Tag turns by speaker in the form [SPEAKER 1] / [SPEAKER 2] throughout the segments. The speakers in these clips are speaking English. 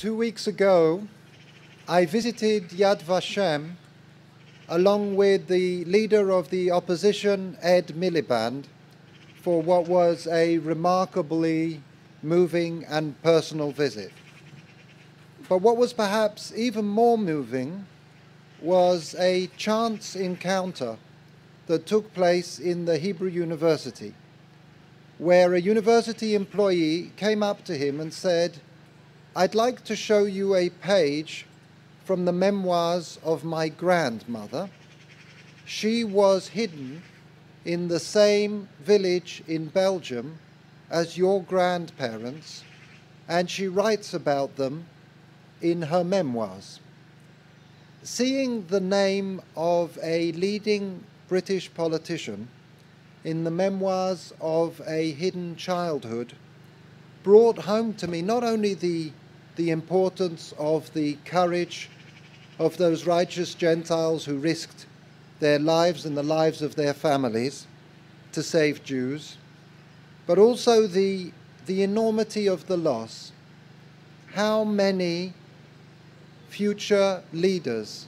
[SPEAKER 1] 2 weeks ago, I visited Yad Vashem along with the leader of the opposition, Ed Miliband, for what was a remarkably moving and personal visit. But what was perhaps even more moving was a chance encounter that took place in the Hebrew University, where a university employee came up to him and said, "I'd like to show you a page from the memoirs of my grandmother. She was hidden in the same village in Belgium as your grandparents, and she writes about them in her memoirs." Seeing the name of a leading British politician in the memoirs of a hidden childhood brought home to me not only the importance of the courage of those righteous Gentiles who risked their lives and the lives of their families to save Jews, but also the enormity of the loss. How many future leaders,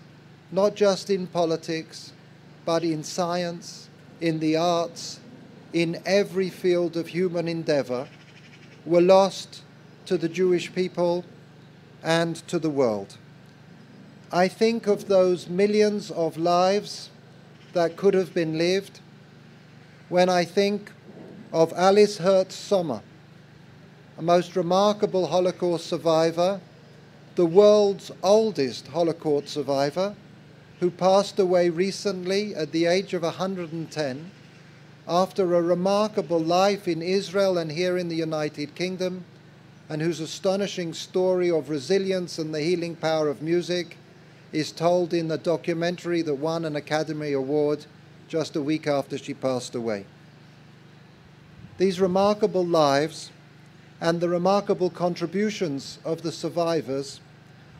[SPEAKER 1] not just in politics, but in science, in the arts, in every field of human endeavor, were lost to the Jewish people and to the world. I think of those millions of lives that could have been lived when I think of Alice Hertz Sommer, a most remarkable Holocaust survivor, the world's oldest Holocaust survivor, who passed away recently at the age of 110 after a remarkable life in Israel and here in the United Kingdom, and whose astonishing story of resilience and the healing power of music is told in a documentary that won an Academy Award just a week after she passed away. These remarkable lives and the remarkable contributions of the survivors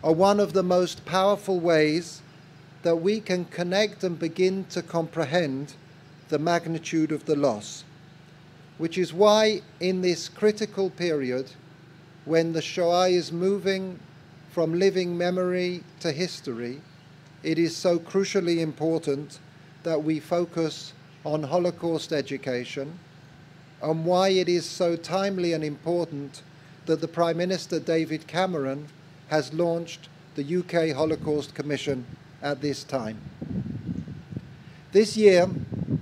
[SPEAKER 1] are one of the most powerful ways that we can connect and begin to comprehend the magnitude of the loss, which is why in this critical period, when the Shoah is moving from living memory to history, it is so crucially important that we focus on Holocaust education, and why it is so timely and important that the Prime Minister David Cameron has launched the UK Holocaust Commission at this time. This year,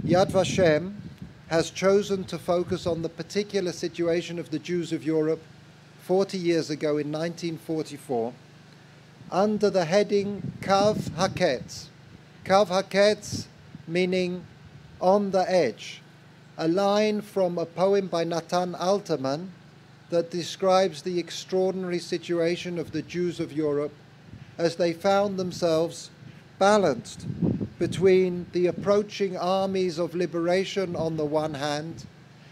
[SPEAKER 1] Yad Vashem has chosen to focus on the particular situation of the Jews of Europe 40 years ago in 1944 under the heading Kav HaKetz. Kav HaKetz meaning on the edge, a line from a poem by Natan Alterman that describes the extraordinary situation of the Jews of Europe as they found themselves balanced between the approaching armies of liberation on the one hand,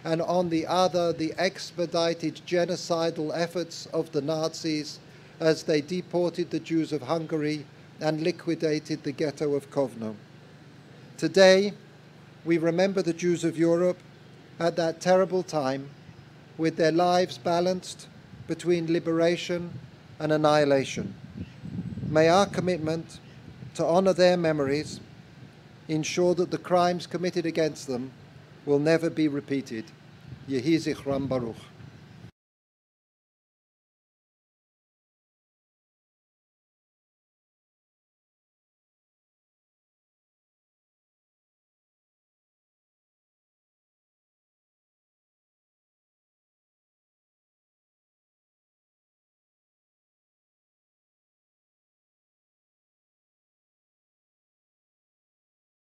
[SPEAKER 1] and on the other, the expedited genocidal efforts of the Nazis as they deported the Jews of Hungary and liquidated the ghetto of Kovno. Today, we remember the Jews of Europe at that terrible time with their lives balanced between liberation and annihilation. May our commitment to honor their memories ensure that the crimes committed against them will never be repeated. Yehi Zichram Baruch.